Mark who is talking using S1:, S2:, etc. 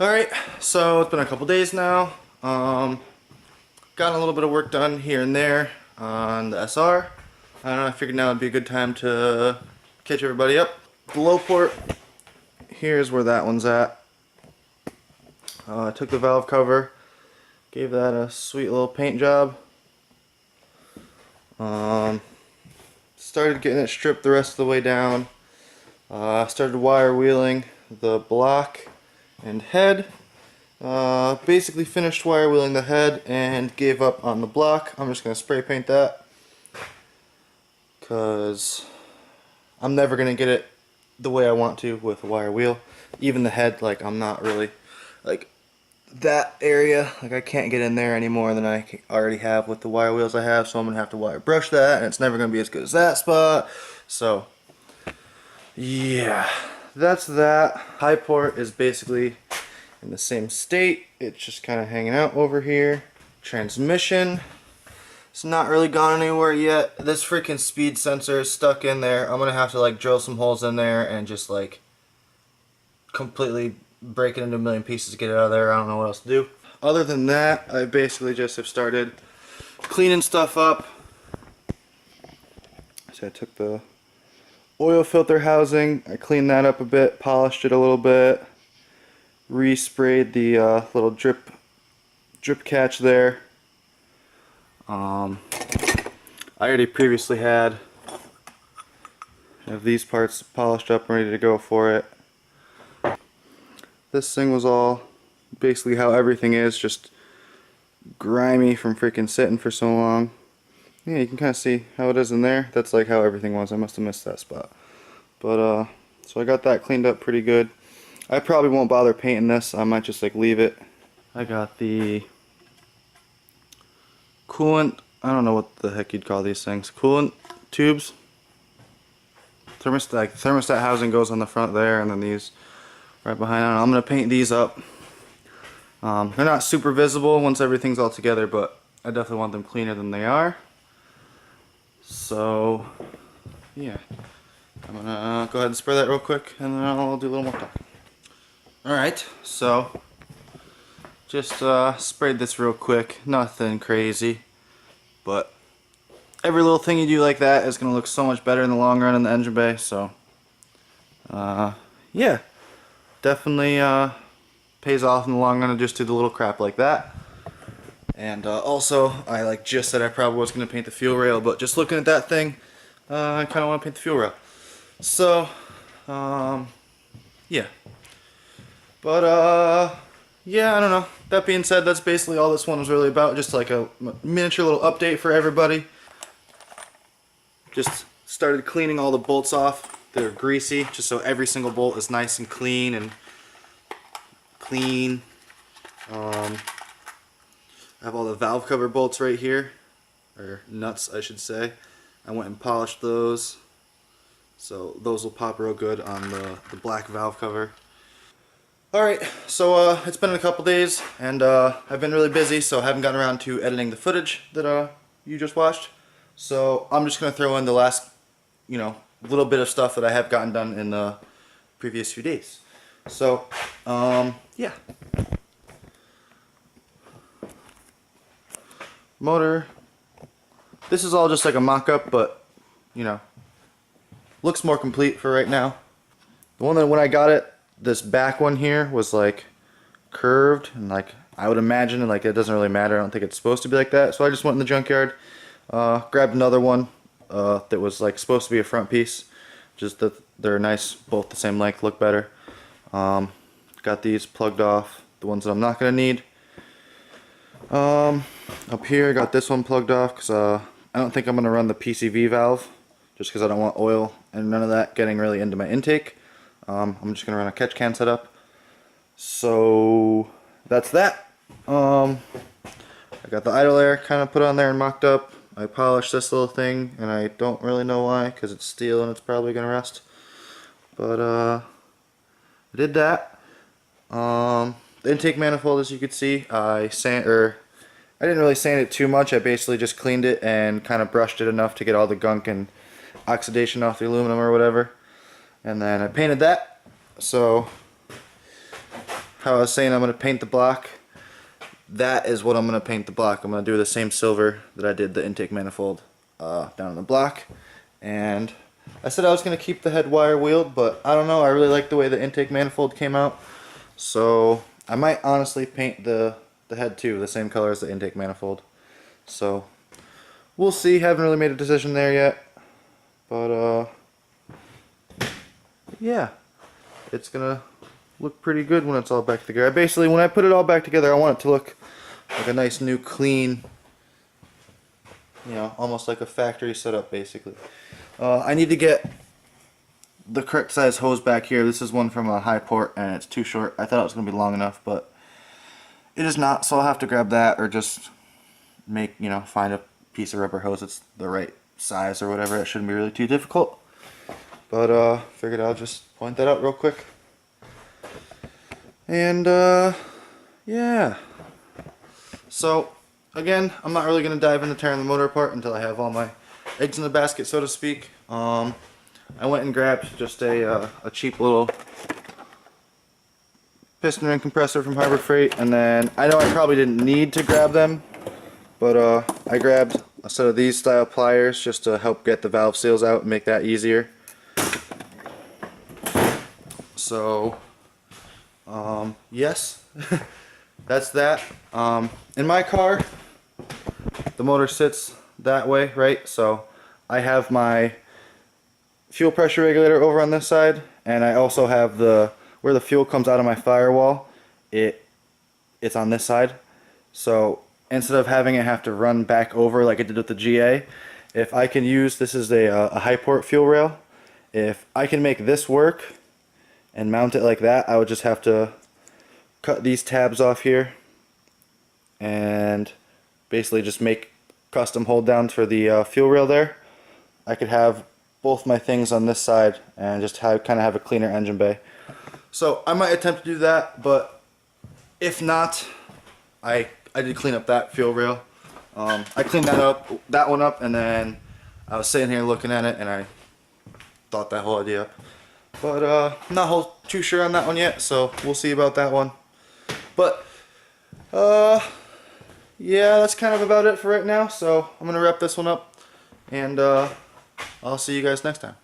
S1: Alright, so it's been a couple days now. Got a little bit of work done here and there on the SR. I don't know, I figured now would be a good time to catch everybody up. The low port, here's where that one's at. I took the valve cover, gave that a sweet little paint job. Started getting it stripped the rest of the way down. Started wire wheeling the block and head. Basically finished wire wheeling the head and gave up on the block. I'm just going to spray paint that because I'm never going to get it the way I want to with a wire wheel. Even the head, like, I'm not really, like, that area, like, I can't get in there any more than I already have with the wire wheels I have, so I'm going to have to wire brush that, and it's never going to be as good as that spot. So yeah, that's that. High port is basically in the same state. It's just kind of hanging out over here. Transmission, it's not really gone anywhere yet. This freaking speed sensor is stuck in there. I'm gonna have to like drill some holes in there and just like completely break it into a million pieces to get it out of there. I don't know what else to do. Other than that, I basically just have started cleaning stuff up. So I took the oil filter housing, I cleaned that up a bit, polished it a little bit, resprayed the little drip catch there. I already previously have these parts polished up and ready to go for it. This thing was all basically how everything is, just grimy from freaking sitting for so long. Yeah, you can kind of see how it is in there. That's like how everything was. I must have missed that spot. But so I got that cleaned up pretty good. I probably won't bother painting this. I might just like leave it. I got the coolant, I don't know what the heck you'd call these things. Coolant tubes. Thermostat housing goes on the front there, and then these right behind. I don't know, I'm gonna paint these up. They're not super visible once everything's all together, but I definitely want them cleaner than they are. So yeah, I'm gonna go ahead and spray that real quick, and then I'll do a little more talking. Alright, so just sprayed this real quick, nothing crazy, but every little thing you do like that is going to look so much better in the long run in the engine bay. So yeah, definitely pays off in the long run to just do the little crap like that. And also, I like just said I probably was going to paint the fuel rail, but just looking at that thing, I kind of want to paint the fuel rail. So yeah, but yeah, I don't know. That being said, that's basically all this one was really about. Just like a miniature little update for everybody. Just started cleaning all the bolts off. They're greasy, just so every single bolt is nice and clean and clean. I have all the valve cover bolts right here, or nuts I should say. I went and polished those, so those will pop real good on the black valve cover. Alright, so it's been a couple days, and I've been really busy, so I haven't gotten around to editing the footage that you just watched. So I'm just going to throw in the last, little bit of stuff that I have gotten done in the previous few days. So, yeah. Motor. This is all just like a mock-up, but, looks more complete for right now. The one that when I got it, this back one here was like curved, and like I would imagine like it doesn't really matter. I don't think it's supposed to be like that. So I just went in the junkyard, grabbed another one that was like supposed to be a front piece. Just that they're nice, both the same length, look better. Got these plugged off, the ones that I'm not gonna need. Up here I got this one plugged off because I don't think I'm gonna run the PCV valve, just because I don't want oil and none of that getting really into my intake. I'm just going to run a catch can setup. So that's that. I got the idle air kind of put on there and mocked up. I polished this little thing, and I don't really know why, because it's steel and it's probably going to rust. But I did that. The intake manifold, as you can see, I didn't really sand it too much. I basically just cleaned it and kind of brushed it enough to get all the gunk and oxidation off the aluminum or whatever. And then I painted that. So how I was saying I'm going to paint the block, that is what I'm going to paint the block. I'm going to do the same silver that I did the intake manifold down on the block. And I said I was going to keep the head wire wheeled, but I don't know, I really like the way the intake manifold came out. So I might honestly paint the head too, the same color as the intake manifold. So we'll see, haven't really made a decision there yet. But yeah, it's gonna look pretty good when it's all back together. Basically, when I put it all back together, I want it to look like a nice new clean, you know, almost like a factory setup basically. I need to get the correct size hose back here. This is one from a high port and it's too short. I thought it was going to be long enough, but it is not, so I'll have to grab that or just make, you know, find a piece of rubber hose that's the right size or whatever. It shouldn't be really too difficult. But figured I'll just point that out real quick. And yeah. So again, I'm not really going to dive into tearing the motor apart until I have all my eggs in the basket, so to speak. I went and grabbed just a cheap little piston ring compressor from Harbor Freight, and then I know I probably didn't need to grab them, but I grabbed a set of these style pliers just to help get the valve seals out and make that easier. So yes, that's that. In my car, the motor sits that way, right? So I have my fuel pressure regulator over on this side, and I also have where the fuel comes out of my firewall, it's on this side. So instead of having it have to run back over like it did with the GA, if I can use, this is a high port fuel rail, if I can make this work and mount it like that, I would just have to cut these tabs off here and basically just make custom hold downs for the fuel rail there. I could have both my things on this side and just kind of have a cleaner engine bay. So I might attempt to do that, but if not, I did clean up that fuel rail. I cleaned that one up, and then I was sitting here looking at it and I thought that whole idea up. But I'm not too sure on that one yet, so we'll see about that one. But yeah, that's kind of about it for right now. So I'm gonna wrap this one up, and I'll see you guys next time.